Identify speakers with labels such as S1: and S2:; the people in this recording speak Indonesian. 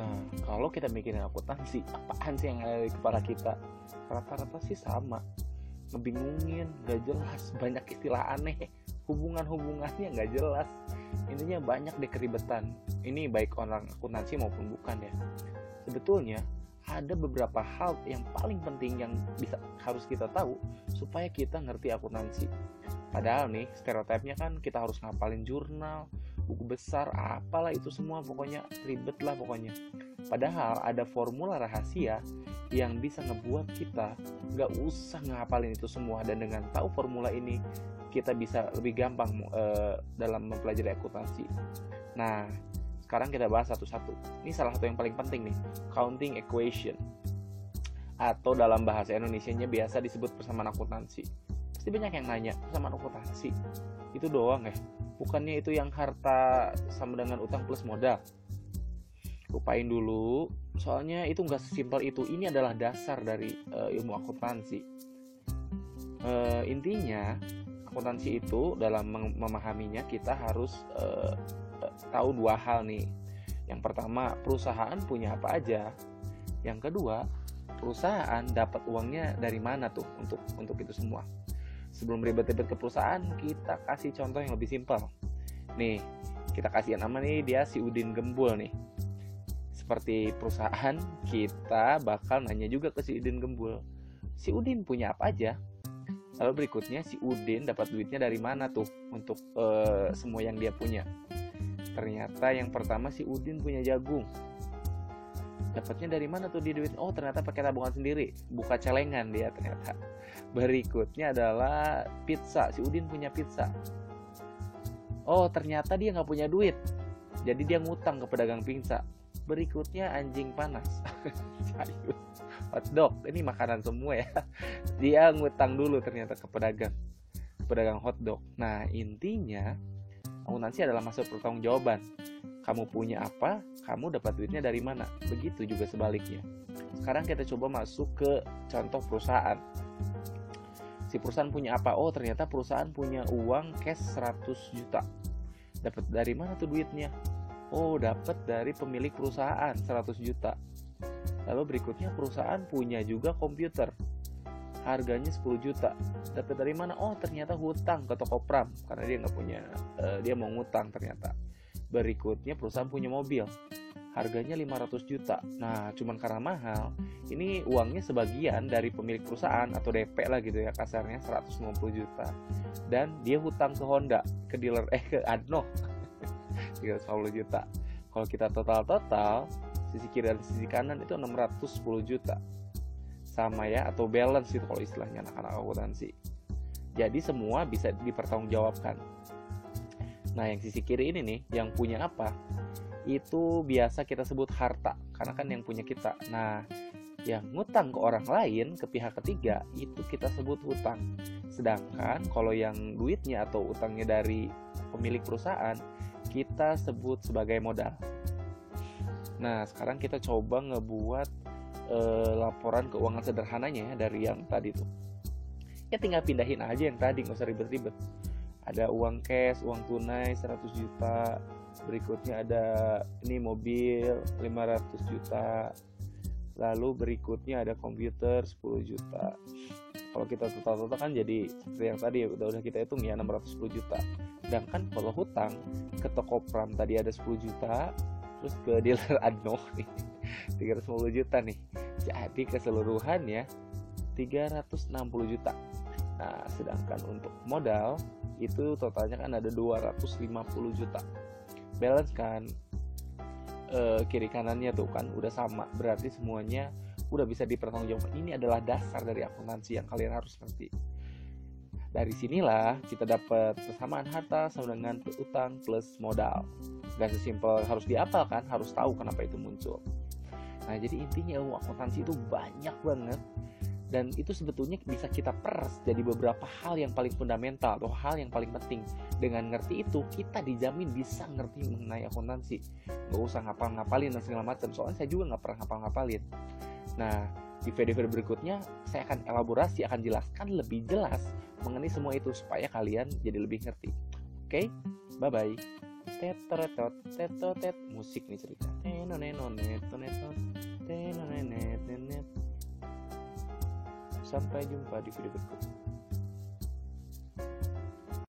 S1: Nah, kalau kita mikirin akuntansi, apaan sih yang ada di kepala kita? Rata-rata sih sama, ngebingungin, gak jelas, banyak istilah aneh, hubungan-hubungannya gak jelas. Intinya banyak deh keribetan. Ini baik orang akuntansi maupun bukan ya. Sebetulnya ada beberapa hal yang paling penting yang harus kita tahu supaya kita ngerti akuntansi. Padahal nih stereotipnya kan kita harus ngapalin jurnal, buku besar, apalah itu semua, pokoknya ribet lah pokoknya. Padahal ada formula rahasia yang bisa ngebuat kita gak usah ngapalin itu semua. Dan dengan tahu formula ini kita bisa lebih gampang dalam mempelajari akuntansi. Nah, sekarang kita bahas satu-satu. Ini salah satu yang paling penting nih, counting equation, atau dalam bahasa Indonesianya biasa disebut persamaan akuntansi. Pasti banyak yang nanya, persamaan akuntansi itu doang ya? Bukannya itu yang harta sama dengan utang plus modal? Lupain dulu, soalnya itu nggak sesimpel itu. Ini adalah dasar dari ilmu akuntansi. Intinya akuntansi itu dalam memahaminya kita harus tahu dua hal nih. Yang pertama, perusahaan punya apa aja. Yang kedua, perusahaan dapat uangnya dari mana tuh untuk itu semua. Sebelum ribet-ribet ke perusahaan, kita kasih contoh yang lebih simpel. Nih, kita kasih nama nih, dia si Udin Gembul nih. Seperti perusahaan, kita bakal nanya juga ke si Udin Gembul, si Udin punya apa aja? Lalu berikutnya, si Udin dapat duitnya dari mana tuh untuk semua yang dia punya? Ternyata yang pertama, si Udin punya jagung. Dapatnya dari mana tuh dia duit? Oh, ternyata pakai tabungan sendiri, buka celengan dia ternyata. Berikutnya adalah pizza, si Udin punya pizza. Oh, ternyata dia nggak punya duit, jadi dia ngutang ke pedagang pizza. Berikutnya anjing panas. Serius, hotdog, ini makanan semua ya. Dia ngutang dulu ternyata ke pedagang hotdog. Nah, intinya akuntansi adalah masuk pertanggungjawaban. Kamu punya apa, kamu dapat duitnya dari mana. Begitu juga sebaliknya. Sekarang kita coba masuk ke contoh perusahaan. Si perusahaan punya apa? Oh, ternyata perusahaan punya uang cash 100 juta. Dapat dari mana tuh duitnya? Oh, dapat dari pemilik perusahaan 100 juta. Lalu berikutnya, perusahaan punya juga komputer. Harganya 10 juta. Dapat dari mana? Oh, ternyata hutang ke toko pram karena dia nggak punya, dia mau ngutang ternyata. Berikutnya, perusahaan punya mobil. Harganya 500 juta. Nah, cuman karena mahal, ini uangnya sebagian dari pemilik perusahaan atau DP lah gitu ya, kasarnya 150 juta. Dan dia hutang ke Honda, ke dealer ke Adno 350 juta. Kalau kita total sisi kiri dan sisi kanan itu 610 juta. Sama ya, atau balance itu kalau istilahnya anak-anak akuntansi. Jadi semua bisa dipertanggungjawabkan. Nah, yang sisi kiri ini nih, yang punya apa? Itu biasa kita sebut harta, karena kan yang punya kita. Nah, yang ngutang ke orang lain, ke pihak ketiga, itu kita sebut hutang. Sedangkan kalau yang duitnya atau utangnya dari pemilik perusahaan, kita sebut sebagai modal. Nah, sekarang kita coba ngebuat laporan keuangan sederhananya ya, dari yang tadi tuh. Ya tinggal pindahin aja yang tadi, nggak usah ribet-ribet. Ada uang cash, uang tunai 100 juta. Berikutnya ada ini mobil 500 juta. Lalu berikutnya ada komputer 10 juta. Kalau kita total-total kan jadi seperti yang tadi udah kita hitung ya, 610 juta. Sedangkan kalau hutang ke toko pram tadi ada 10 juta, terus ke dealer Adno nih 350 juta nih. Jadi keseluruhannya 360 juta. Nah, sedangkan untuk modal itu totalnya kan ada 250 juta. Balance kan kiri kanannya tuh kan udah sama. Berarti semuanya udah bisa dipertanggungjawabkan. Ini adalah dasar dari akuntansi yang kalian harus ngerti. Dari sinilah kita dapat persamaan harta sama dengan utang plus modal. Gak sesimpel harus dihafalkan, harus tahu kenapa itu muncul. Nah, jadi intinya ilmu akuntansi itu banyak banget. Dan itu sebetulnya bisa kita peras jadi beberapa hal yang paling fundamental atau hal yang paling penting. Dengan ngerti itu, kita dijamin bisa ngerti mengenai akuntansi. Gak usah ngapal-ngapalin dan segala macam. Soalnya saya juga gak pernah ngapal-ngapalin. Nah, di video berikutnya saya akan elaborasi, akan jelaskan lebih jelas mengenai semua itu supaya kalian jadi lebih ngerti. Oke? Bye-bye. Tetoretot, tetotet, musik nih cerita. Tenonenet, tonetot, tenonenet, nenet. Sampai jumpa di video berikutnya.